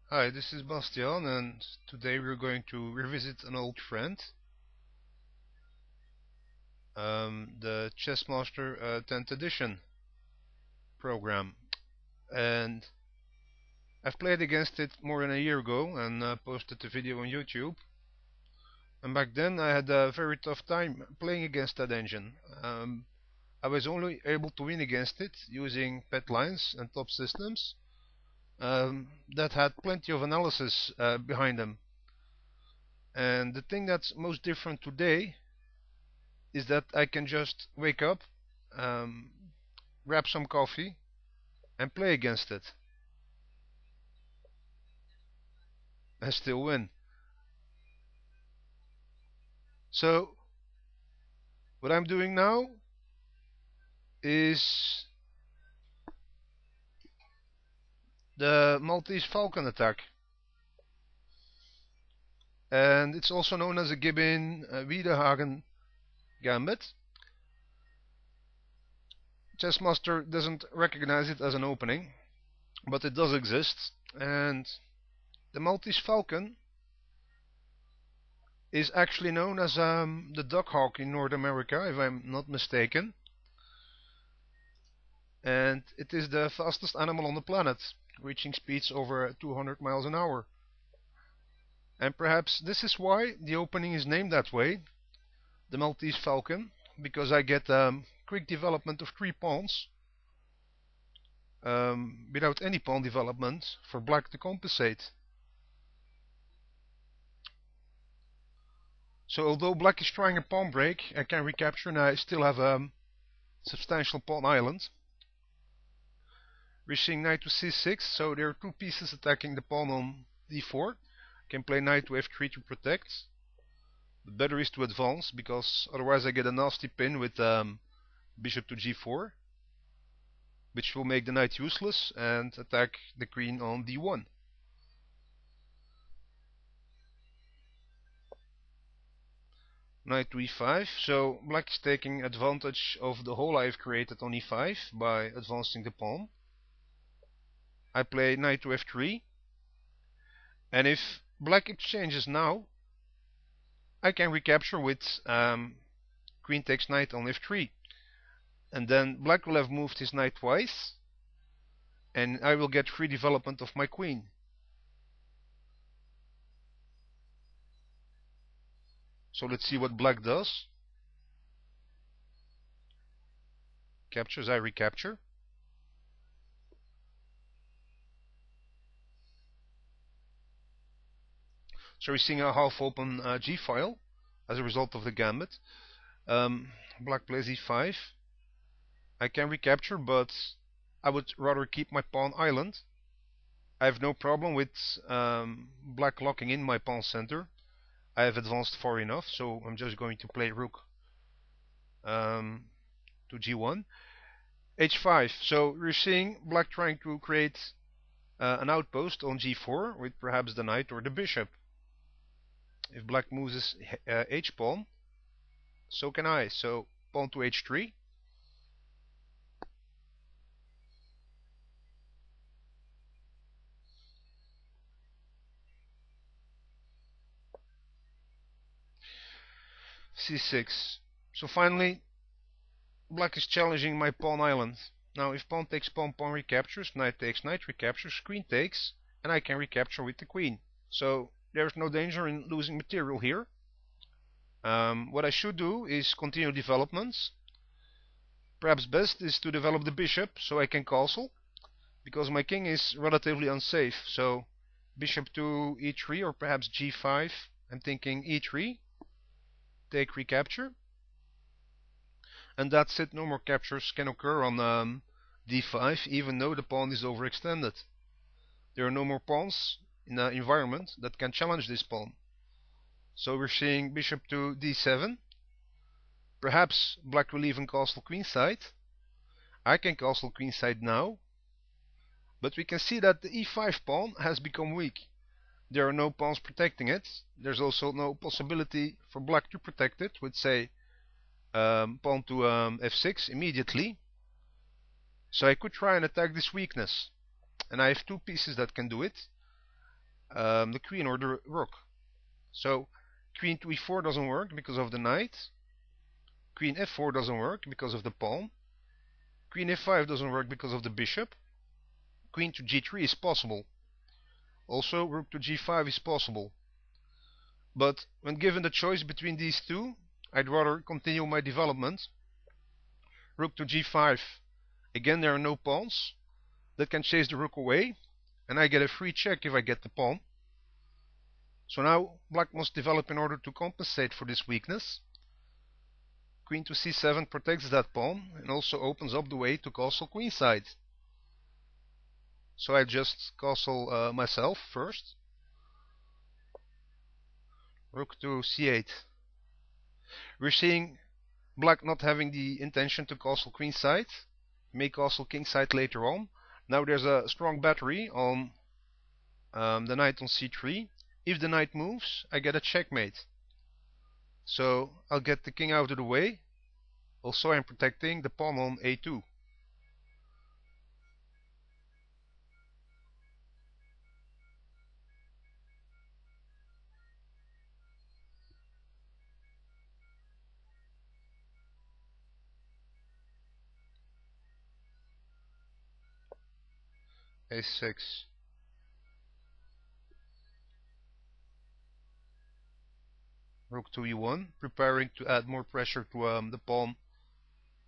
Hi, this is Bastiaan, and today we're going to revisit an old friend, the Chessmaster 10th edition program. And I've played against it more than a year ago and posted the video on YouTube. And back then I had a very tough time playing against that engine. I was only able to win against it using pet lines and top systems that had plenty of analysis behind them. And the thing that's most different today is that I can just wake up, um, grab some coffee, and play against it, and still win. So what I'm doing now is the Maltese Falcon Attack, and it's also known as a Gibbins-Wiedehagen Gambit. Chessmaster doesn't recognize it as an opening, but it does exist, and the Maltese Falcon is actually known as the duck hawk in North America, if I'm not mistaken. And it is the fastest animal on the planet, reaching speeds over 200 miles an hour. And perhaps this is why the opening is named that way, the Maltese Falcon, because I get quick development of 3 pawns without any pawn development for black to compensate. So although black is trying a pawn break, I can recapture and I still have a substantial pawn island. We're seeing knight to c6, so there are 2 pieces attacking the pawn on d4. I can play knight to f3 to protect. The better is to advance, because otherwise I get a nasty pin with bishop to g4, which will make the knight useless and attack the queen on d1. Knight to e5, so black is taking advantage of the hole I've created on e5 by advancing the pawn. I play knight to f3, and if black exchanges now, I can recapture with queen takes knight on f3, and then black will have moved his knight twice, and I will get free development of my queen. So let's see what black does. Captures, I recapture. So we're seeing a half open G file as a result of the gambit. Black plays e5. I can recapture, but I would rather keep my pawn island. I have no problem with black locking in my pawn center. I have advanced far enough, so I'm just going to play rook to g1. h5. So we're seeing black trying to create an outpost on g4 with perhaps the knight or the bishop. If black moves his h-pawn, so can I. So pawn to h3. c6. So finally, black is challenging my pawn island. Now if pawn takes pawn, pawn recaptures, knight takes knight recaptures, queen takes, and I can recapture with the queen. So there's no danger in losing material here. What I should do is continue developments. Perhaps best is to develop the bishop so I can castle, because my king is relatively unsafe. So bishop to e3 or perhaps g5. I'm thinking e3, take recapture, and that's it. No more captures can occur on d5, even though the pawn is overextended. There are no more pawns in the environment that can challenge this pawn. So we're seeing bishop to d7. Perhaps black will even castle queenside. I can castle queenside now, but we can see that the e5 pawn has become weak. There are no pawns protecting it. There's also no possibility for black to protect it with, say, pawn to f6 immediately. So I could try and attack this weakness, and I have 2 pieces that can do it. the queen or the rook. So queen to e4 doesn't work because of the knight. Queen f4 doesn't work because of the pawn. Queen f5 doesn't work because of the bishop. Queen to g3 is possible. Also, rook to g5 is possible. But when given the choice between these two, I'd rather continue my development. Rook to g5. Again, there are no pawns that can chase the rook away, and I get a free check if I get the pawn. So now black must develop in order to compensate for this weakness. Queen to c7 protects that pawn and also opens up the way to castle queenside. So I just castle myself first. Rook to c8. We're seeing black not having the intention to castle queenside. May castle kingside later on. Now there's a strong battery on the knight on c3. If the knight moves, I get a checkmate. So I'll get the king out of the way. Also, I'm protecting the pawn on a2. a6. Rook to e1, preparing to add more pressure to the pawn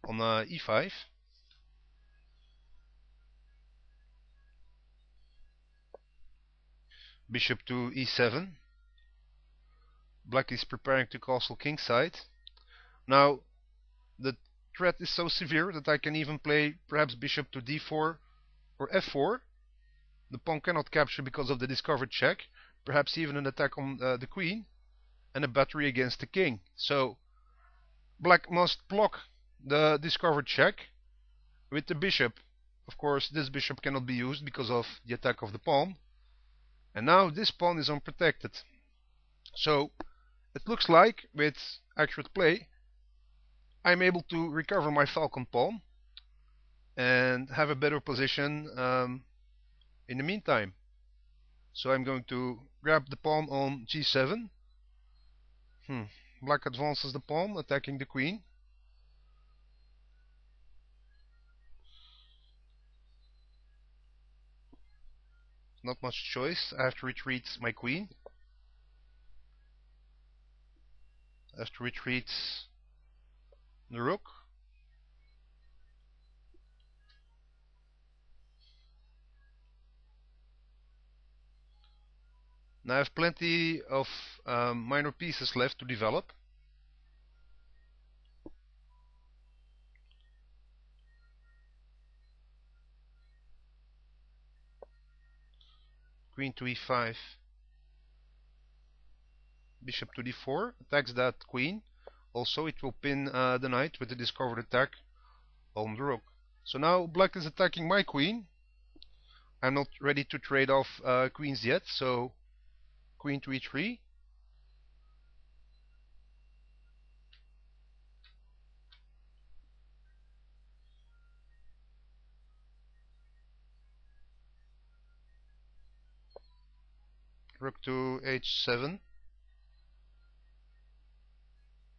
on e5. Bishop to e7. Black is preparing to castle kingside. Now the threat is so severe that I can even play perhaps bishop to d4 or f4. The pawn cannot capture because of the discovered check. Perhaps even an attack on the queen and a battery against the king. So black must block the discovered check with the bishop. Of course, this bishop cannot be used because of the attack of the pawn. And now this pawn is unprotected. So it looks like, with accurate play, I'm able to recover my falcon pawn and have a better position in the meantime. So I'm going to grab the pawn on g7. Black advances the pawn, attacking the queen. Not much choice. I have to retreat my queen. I have to retreat the rook. Now I have plenty of minor pieces left to develop. Queen to e5. Bishop to d4 attacks that queen. Also, it will pin the knight with the discovered attack on the rook. So now black is attacking my queen. I'm not ready to trade off queens yet, so queen to e3. Rook to h7.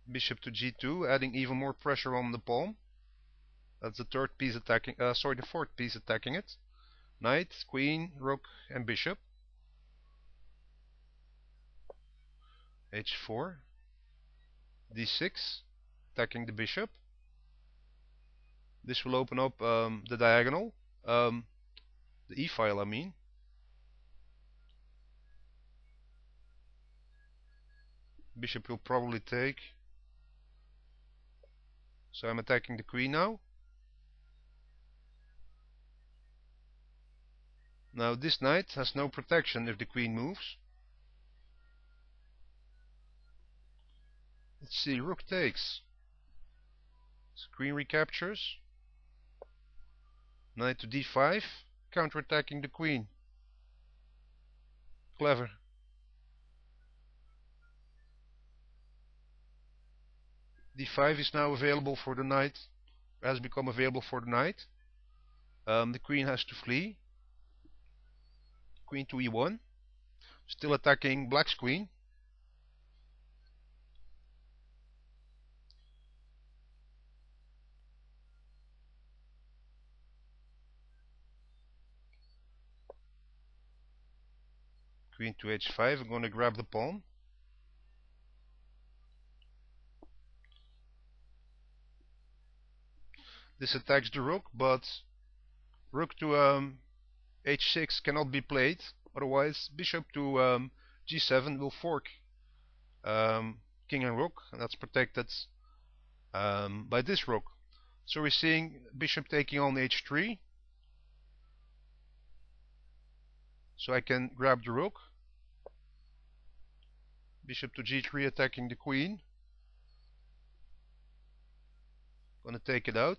Bishop to g2, adding even more pressure on the pawn. That's the third piece attacking, the fourth piece attacking it. Knight, queen, rook, and bishop. h4. d6, attacking the bishop. This will open up the diagonal, the e-file I mean. Bishop will probably take. So I'm attacking the queen now. Now this knight has no protection if the queen moves. Let's see, rook takes. So queen recaptures. Knight to d5, counterattacking the queen. Clever. d5 is now available for the knight, has become available for the knight. The queen has to flee. Queen to e1. Still attacking black's queen. Queen to h5. I'm going to grab the pawn. This attacks the rook, but rook to h6 cannot be played. Otherwise, bishop to g7 will fork king and rook, and that's protected by this rook. So we're seeing bishop taking on h3. So I can grab the rook. Bishop to g3 attacking the queen. Gonna take it out.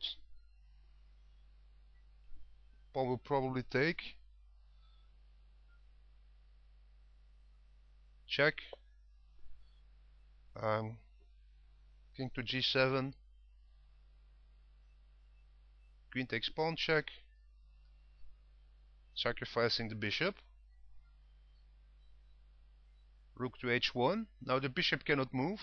Pawn will probably take. Check. King to g7. Queen takes pawn check. Sacrificing the bishop. Rook to h1. Now the bishop cannot move.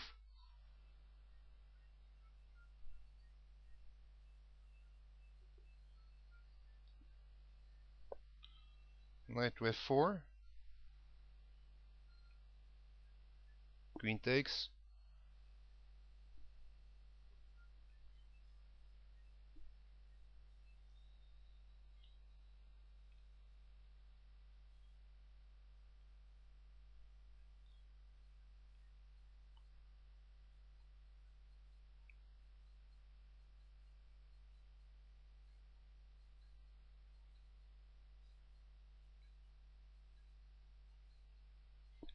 Knight to f4. Queen takes.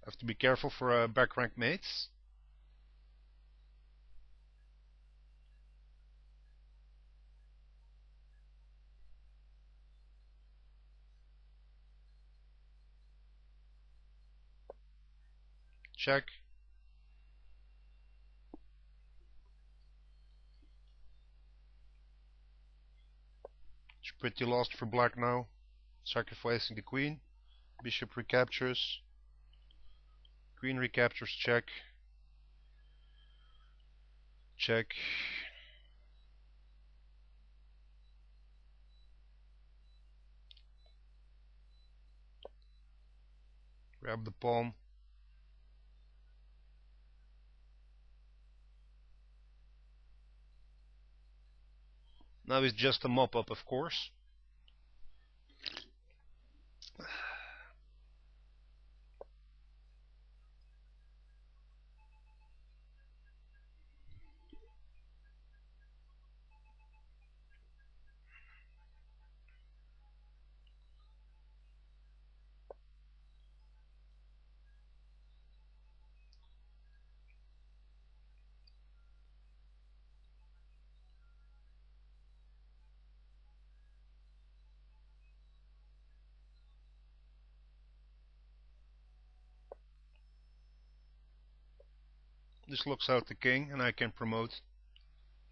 Have to be careful for back rank mates. Check. It's pretty lost for black now. Sacrificing the queen. Bishop recaptures. Queen recaptures, check. Check. Grab the pawn. Now it's just a mop-up, of course. This locks out the king and I can promote.